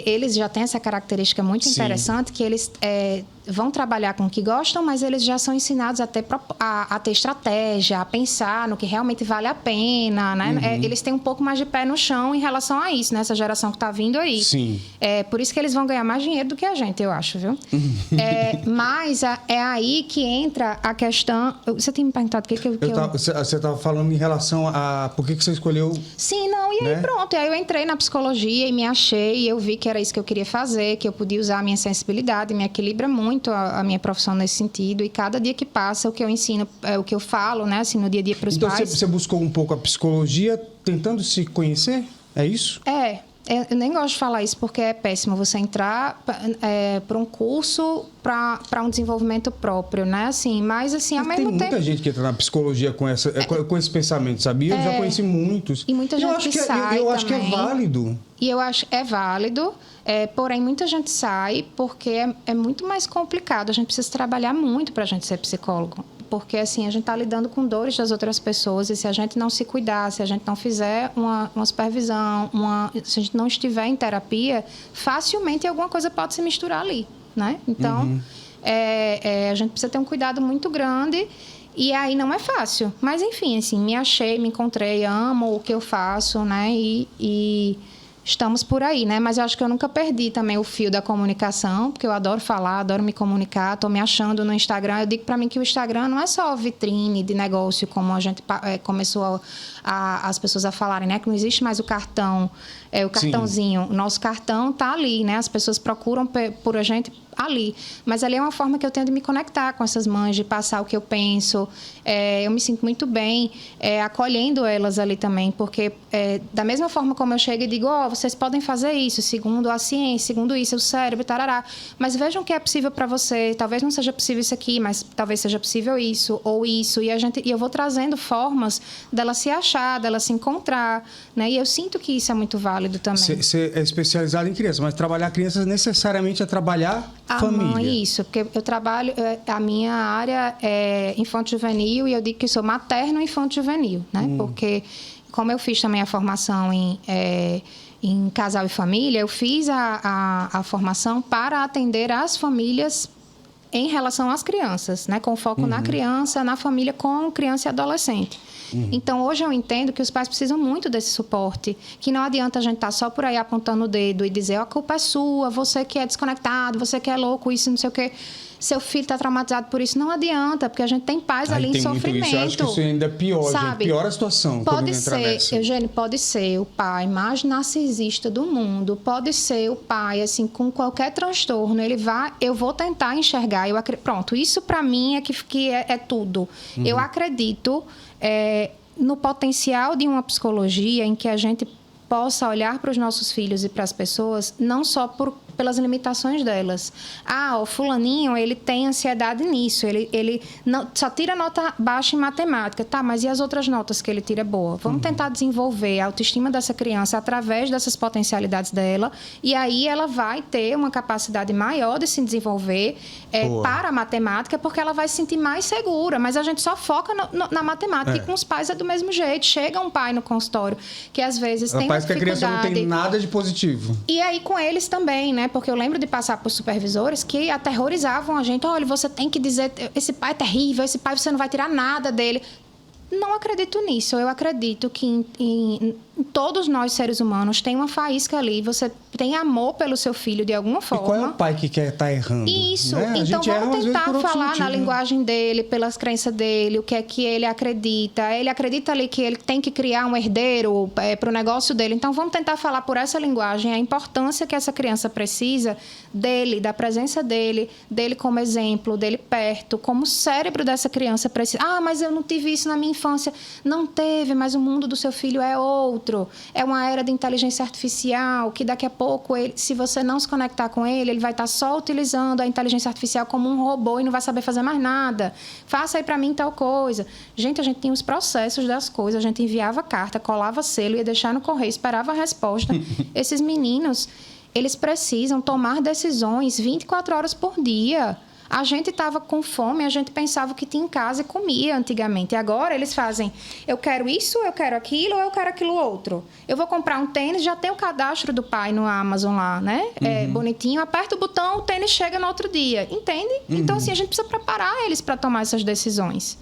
eles já têm essa característica muito interessante, que eles vão trabalhar com o que gostam, mas eles já são ensinados a ter estratégia, a pensar no que realmente vale a pena, né? Eles têm um pouco mais de pé no chão em relação a isso, nessa geração que está vindo aí. Sim. Por isso que eles vão ganhar mais dinheiro do que a gente, eu acho, viu? Mas é aí que entra a questão... Você tinha me perguntado o que Você estava falando em relação a por que você escolheu... Sim, não, e aí pronto. E aí eu entrei na psicologia e me achei, e eu vi que era isso que eu queria fazer, que eu podia usar a minha sensibilidade, me equilibra muito a minha profissão nesse sentido. E cada dia que passa, o que eu ensino, o que eu falo, né, assim, no dia a dia para os pais... Então você buscou um pouco a psicologia tentando se conhecer? É isso? Eu nem gosto de falar isso porque é péssimo você entrar para um curso para um desenvolvimento próprio, né? Assim, mas assim, ao mesmo tempo... Tem muita gente que entra na psicologia com esse pensamento, sabia? Eu já conheci muitos. E muita gente que sai eu acho que é válido. E eu acho que é válido, porém muita gente sai porque é muito mais complicado. A gente precisa trabalhar muito para a gente ser psicólogo. Porque, assim, a gente está lidando com dores das outras pessoas e se a gente não se cuidar, se a gente não fizer uma supervisão, se a gente não estiver em terapia, facilmente alguma coisa pode se misturar ali, né? Então, a gente precisa ter um cuidado muito grande e aí não é fácil. Mas, enfim, assim, me achei, me encontrei, amo o que eu faço, né? E estamos por aí, né? Mas eu acho que eu nunca perdi também o fio da comunicação, porque eu adoro falar, adoro me comunicar, estou me achando no Instagram. Eu digo para mim que o Instagram não é só vitrine de negócio, como a gente começou as pessoas a falarem, né? Que não existe mais o cartão, o cartãozinho. O nosso cartão está ali, né? As pessoas procuram por a gente ali. Mas ali é uma forma que eu tenho de me conectar com essas mães, de passar o que eu penso. Eu me sinto muito bem acolhendo elas ali também, porque da mesma forma como eu chego e digo, vocês podem fazer isso, segundo a ciência, segundo isso, o cérebro, tarará. Mas vejam que é possível para você. Talvez não seja possível isso aqui, mas talvez seja possível isso ou isso. E eu vou trazendo formas dela se achar, dela se encontrar, né? E eu sinto que isso é muito válido também. Você é especializada em crianças, mas trabalhar crianças necessariamente é trabalhar família. Mãe, isso, porque eu trabalho, a minha área é infanto-juvenil e eu digo que sou materno-infanto-juvenil, né? Porque, como eu fiz também a formação em casal e família, eu fiz a formação para atender as famílias em relação às crianças, né? Com foco na criança, na família com criança e adolescente. Então, hoje eu entendo que os pais precisam muito desse suporte, que não adianta a gente estar só por aí apontando o dedo e dizer, a culpa é sua, você que é desconectado, você que é louco, isso, não sei o quê. Seu filho está traumatizado por isso. Não adianta, porque a gente tem pais ali em sofrimento. Isso. Eu acho que isso ainda é pior, sabe? Piora a situação. Pode ser, Eugênio, pode ser o pai mais narcisista do mundo, pode ser o pai, assim, com qualquer transtorno, eu vou tentar enxergar, pronto, isso para mim é que é tudo. Eu acredito no potencial de uma psicologia em que a gente possa olhar para os nossos filhos e para as pessoas, não só pelas limitações delas. O fulaninho, ele tem ansiedade nisso, ele não, só tira nota baixa em matemática. Tá, mas e as outras notas que ele tira boa? Vamos tentar desenvolver a autoestima dessa criança através dessas potencialidades dela, e aí ela vai ter uma capacidade maior de se desenvolver para a matemática, porque ela vai se sentir mais segura, mas a gente só foca na matemática, e com os pais é do mesmo jeito. Chega um pai no consultório que às vezes tem uma dificuldade... que a criança não tem nada de positivo. E aí com eles também, né? Porque eu lembro de passar por supervisores que aterrorizavam a gente. Olha, você tem que dizer, esse pai é terrível, esse pai você não vai tirar nada dele. Não acredito nisso. Eu acredito que em todos nós, seres humanos, tem uma faísca ali. Você tem amor pelo seu filho de alguma forma. E qual é o pai que quer estar errando? Isso. Né? Então, vamos tentar falar na linguagem dele, pelas crenças dele, o que é que ele acredita. Ele acredita ali que ele tem que criar um herdeiro para o negócio dele. Então, vamos tentar falar por essa linguagem a importância que essa criança precisa dele, da presença dele como exemplo, dele perto, como o cérebro dessa criança precisa. Mas eu não tive isso na minha infância. Não teve, mas o mundo do seu filho é outro. É uma era de inteligência artificial que daqui a pouco, se você não se conectar com ele vai estar só utilizando a inteligência artificial como um robô e não vai saber fazer mais nada. Faça aí para mim tal coisa. Gente, a gente tinha os processos das coisas, a gente enviava carta, colava selo, ia deixar no correio, esperava a resposta. Esses meninos, eles precisam tomar decisões 24 horas por dia. A gente estava com fome, a gente pensava o que tinha em casa e comia antigamente. E agora eles fazem, eu quero isso, eu quero aquilo, ou eu quero aquilo outro. Eu vou comprar um tênis, já tem o cadastro do pai no Amazon lá, né? Bonitinho, aperta o botão, o tênis chega no outro dia. Entende? Então, assim, a gente precisa preparar eles para tomar essas decisões.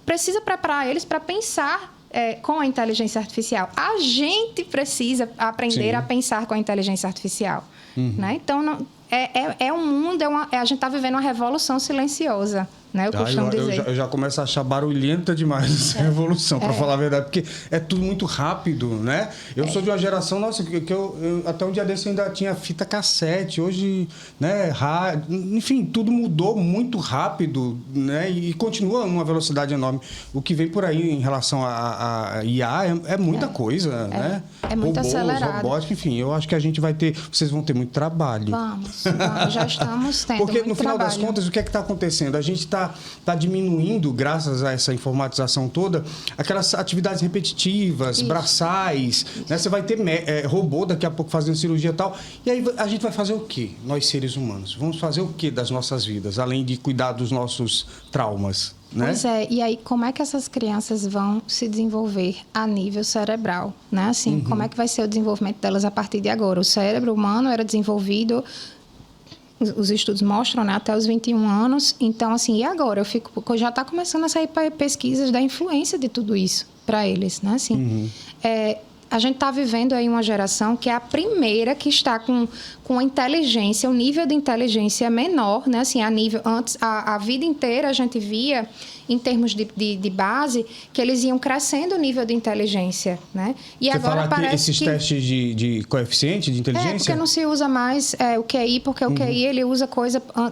Precisa preparar eles para pensar com a inteligência artificial. A gente precisa aprender a pensar com a inteligência artificial. Né? Então, é um mundo, a gente está vivendo uma revolução silenciosa, né? Eu costumo dizer. Eu já começo a achar barulhenta demais essa revolução, para falar a verdade, porque é tudo muito rápido, né? Eu sou de uma geração, nossa, que eu até um dia desse eu ainda tinha fita cassete, hoje, né, rádio, enfim, tudo mudou muito rápido, né? E continua numa velocidade enorme. O que vem por aí em relação a IA é muita coisa, né? É muito acelerado. Robótica, enfim, eu acho que a gente vocês vão ter muito trabalho. Vamos, já estamos tendo porque muito no final trabalho. das contas, o que é que está acontecendo? A gente está diminuindo, graças a essa informatização toda, aquelas atividades repetitivas, braçais, né? Você vai ter robô daqui a pouco fazendo cirurgia e tal. E aí a gente vai fazer o quê? Nós, seres humanos. Vamos fazer o quê das nossas vidas, além de cuidar dos nossos traumas? Né? Pois é, e aí como é que essas crianças vão se desenvolver a nível cerebral, né? Assim, como é que vai ser o desenvolvimento delas a partir de agora? O cérebro humano era desenvolvido, os estudos mostram, né, até os 21 anos. Então, assim, e agora? Já está começando a sair pesquisas da influência de tudo isso para eles, né? Assim, a gente está vivendo aí uma geração que é a primeira que está com a inteligência, o nível de inteligência menor, né? Assim, antes, a vida inteira a gente via, em termos de base, que eles iam crescendo o nível de inteligência, né? E você agora fala parece esses testes de coeficiente de inteligência? Porque não se usa mais o QI, porque o QI ele usa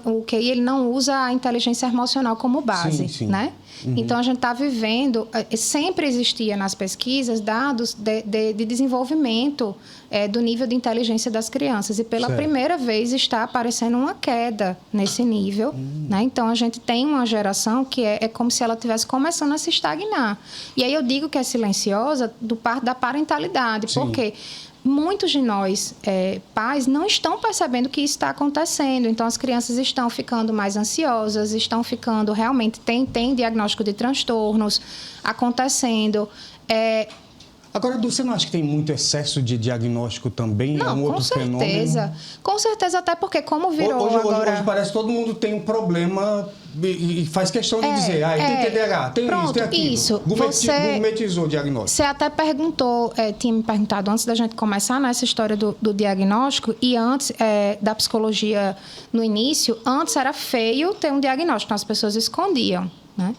o QI ele não usa a inteligência emocional como base, né? Então, a gente está vivendo... Sempre existia nas pesquisas dados de desenvolvimento do nível de inteligência das crianças. E pela primeira vez está aparecendo uma queda nesse nível. Né? Então, a gente tem uma geração que é como se ela estivesse começando a se estagnar. E aí eu digo que é silenciosa do parte da parentalidade. Por quê? Muitos de nós, pais, não estão percebendo que isso está acontecendo. Então, as crianças estão ficando mais ansiosas, estão ficando realmente... Tem diagnóstico de transtornos acontecendo. Agora, você não acha que tem muito excesso de diagnóstico também? Não, é um outro fenômeno? Com certeza, até porque como virou hoje parece que todo mundo tem um problema e faz questão de dizer, tem TDAH, tem isso, tem aquilo. Isso. Gourmetizou o diagnóstico. Você até perguntou, tinha me perguntado antes da gente começar nessa história do diagnóstico, e antes da psicologia no início, antes era feio ter um diagnóstico, então as pessoas escondiam. Né?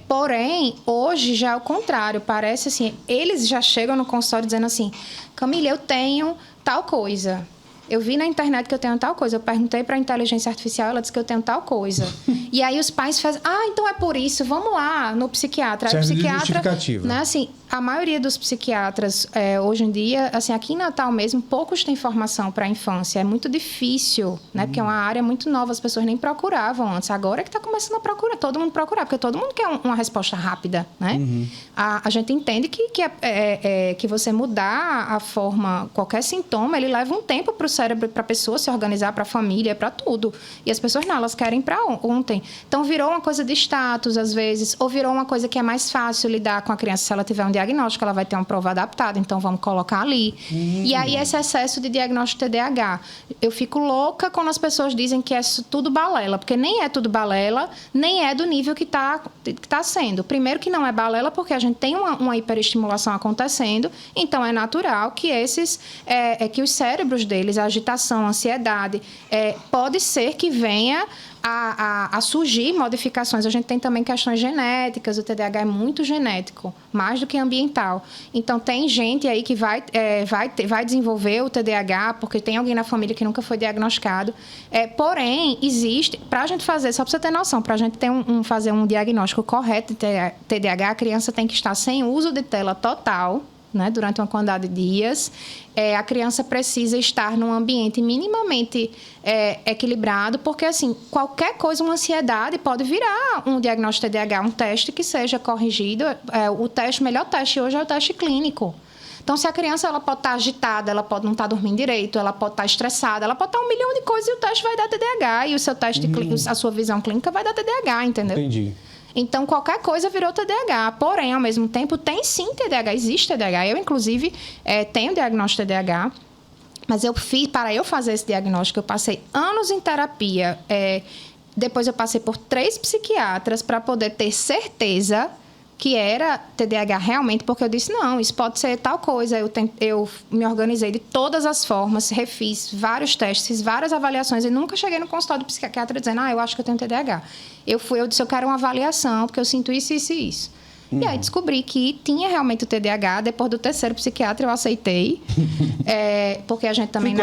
Porém, hoje já é o contrário. Parece assim, eles já chegam no consultório dizendo assim: Camila, eu tenho tal coisa. eu vi na internet que eu tenho tal coisa. Eu perguntei para a inteligência artificial, ela disse que eu tenho tal coisa. E aí os pais fazem, então é por isso, vamos lá no psiquiatra. Aí o psiquiatra, né, assim, a maioria dos psiquiatras, hoje em dia, assim, aqui em Natal mesmo, poucos têm formação para a infância. É muito difícil, né? Porque é uma área muito nova, as pessoas nem procuravam antes. Agora é que está começando a procurar, todo mundo procurar, porque todo mundo quer uma resposta rápida, né? A gente entende que você mudar a forma, qualquer sintoma, ele leva um tempo para o cérebro, para a pessoa se organizar, para a família, para tudo. E as pessoas não, elas querem para ontem. Então, virou uma coisa de status, às vezes, ou virou uma coisa que é mais fácil lidar com a criança. Se ela tiver um diagnóstico, ela vai ter uma prova adaptada, então vamos colocar ali. E aí, esse excesso de diagnóstico TDAH. Eu fico louca quando as pessoas dizem que é tudo balela, porque nem é tudo balela, nem é do nível que tá sendo. Primeiro que não é balela, porque a gente tem uma hiperestimulação acontecendo, então é natural que que os cérebros deles, a agitação, a ansiedade, pode ser que venha a surgir modificações. A gente tem também questões genéticas, o TDAH é muito genético, mais do que ambiental. Então, tem gente aí que vai desenvolver o TDAH, porque tem alguém na família que nunca foi diagnosticado. Porém, existe, para a gente fazer, só para você ter noção, para a gente fazer um diagnóstico correto de TDAH, a criança tem que estar sem uso de tela total, né, durante uma quantidade de dias. A criança precisa estar num ambiente minimamente equilibrado, porque, assim, qualquer coisa, uma ansiedade, pode virar um diagnóstico de TDAH, um teste que seja corrigido. O melhor teste hoje é o teste clínico. Então, se a criança ela pode estar agitada, ela pode não estar dormindo direito, ela pode estar estressada, ela pode estar 1 milhão de coisas e o teste vai dar TDAH. E o seu teste, a sua visão clínica vai dar TDAH, entendeu? Entendi. Então, qualquer coisa virou TDAH. Porém, ao mesmo tempo, tem sim TDAH. Existe TDAH. Eu, inclusive, tenho diagnóstico de TDAH. Mas para eu fazer esse diagnóstico, eu passei anos em terapia. Depois, eu passei por 3 psiquiatras para poder ter certeza que era TDAH realmente, porque eu disse, não, isso pode ser tal coisa. Eu me organizei de todas as formas, refiz vários testes, fiz várias avaliações e nunca cheguei no consultório do psiquiatra dizendo, eu acho que eu tenho TDAH. Eu disse, eu quero uma avaliação, porque eu sinto isso, isso e isso. E aí descobri que tinha realmente o TDAH. Depois do 3º psiquiatra, eu aceitei. Porque a gente também...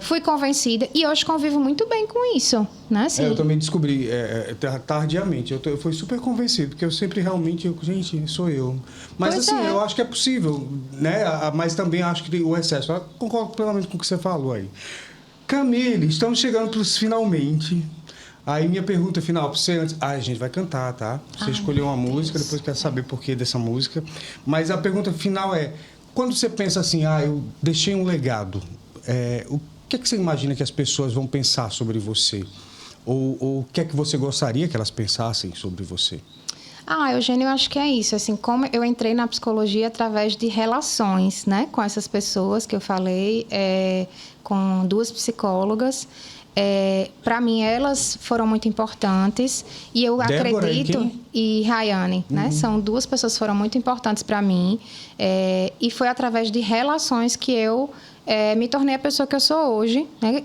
Fui convencida. E hoje convivo muito bem com isso. Né? Assim, eu também descobri tardiamente. Eu fui super convencido, porque eu sempre realmente... gente, sou eu. Mas pois assim, eu acho que é possível, né? Mas também acho que o excesso... Eu concordo plenamente com o que você falou aí. Camille, estamos chegando para os finalmente... Aí minha pergunta final para você antes... a gente vai cantar, tá? Você escolheu uma música, depois quer saber por que dessa música. Mas a pergunta final é... Quando você pensa assim, eu deixei um legado, o que é que você imagina que as pessoas vão pensar sobre você? Ou o que é que você gostaria que elas pensassem sobre você? Eugênio, eu acho que é isso. Assim, como eu entrei na psicologia através de relações, né? Com essas pessoas que eu falei, com 2 psicólogas... para mim, elas foram muito importantes e eu Débora, acredito... E Rayane, né? São 2 pessoas que foram muito importantes para mim e foi através de relações que eu me tornei a pessoa que eu sou hoje, né?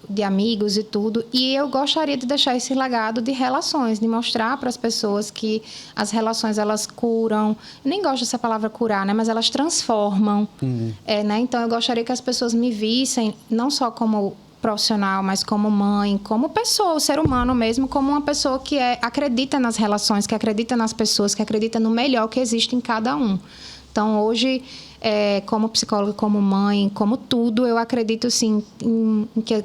De amigos e tudo. E eu gostaria de deixar esse legado de relações, de mostrar para as pessoas que as relações, elas curam. Eu nem gosto dessa palavra curar, né? Mas elas transformam. Né? Então, eu gostaria que as pessoas me vissem não só como profissional, mas como mãe, como pessoa, o ser humano mesmo, como uma pessoa que acredita nas relações, que acredita nas pessoas, que acredita no melhor que existe em cada um. Então, hoje, como psicóloga, como mãe, como tudo, eu acredito, sim,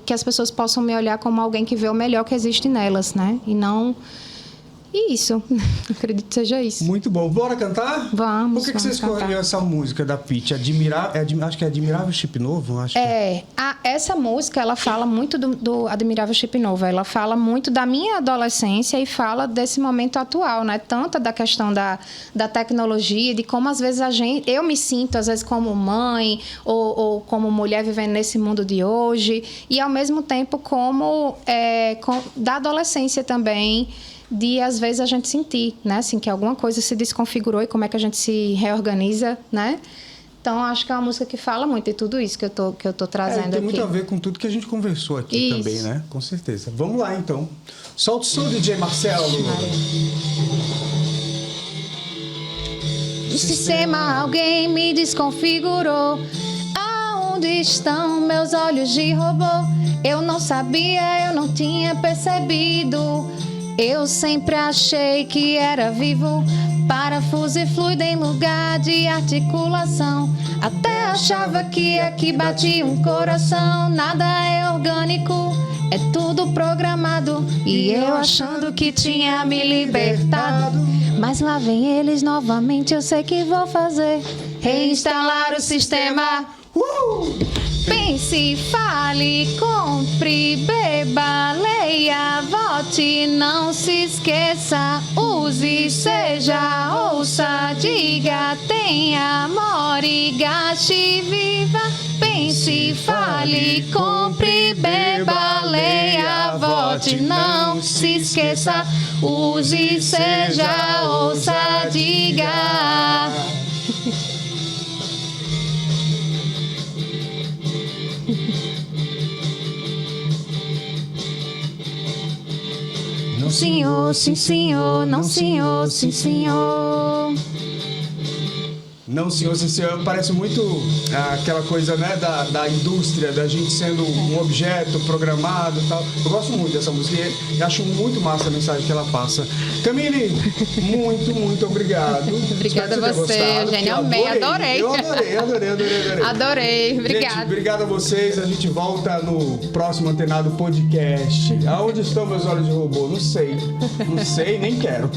que as pessoas possam me olhar como alguém que vê o melhor que existe nelas, né? E não... E isso, acredito que seja isso. Muito bom. Bora cantar? Vamos. Por que você escolheu essa música da Pitty? Acho que é Admirável Chip Novo? Essa música, ela fala muito do Admirável Chip Novo. Ela fala muito da minha adolescência e fala desse momento atual, né? Tanto da questão da tecnologia, de como às vezes eu me sinto, às vezes, como mãe ou como mulher vivendo nesse mundo de hoje. E, ao mesmo tempo, como da adolescência também, de, às vezes, a gente sentir, né? Assim, que alguma coisa se desconfigurou e como é que a gente se reorganiza, né? Então, acho que é uma música que fala muito de tudo isso que eu tô trazendo aqui. Tem muito a ver com tudo que a gente conversou aqui também, né? Com certeza. Vamos lá, então. Solta o som, DJ Marcelo. Do sistema alguém me desconfigurou. Onde estão meus olhos de robô? Eu não sabia, eu não tinha percebido. Eu sempre achei que era vivo, parafuso e fluido em lugar de articulação. Até achava que aqui batia um coração. Nada é orgânico, é tudo programado. E eu achando que tinha me libertado. Mas lá vem eles novamente, eu sei que vou fazer. Reinstalar o sistema. Pense, fale, compre, beba, leia, vote, não se esqueça, use, seja, ouça, diga, tenha, more, gaste, viva. Pense, fale, compre, beba, leia, vote, não se esqueça, use, seja, ouça, diga. Não, senhor, sim, senhor. Não, senhor, sim, senhor. Não, senhor, sim, senhor. Parece muito aquela coisa, né, da indústria, da gente sendo um objeto programado e tal. Eu gosto muito dessa música e acho muito massa a mensagem que ela passa. Camille, muito obrigado. Obrigada a você, Eugênio. Amei, adorei. Eu adorei. Adorei, obrigada. Gente, obrigado a vocês. A gente volta no próximo Antenado Podcast. Aonde estão meus olhos de robô? Não sei, nem quero.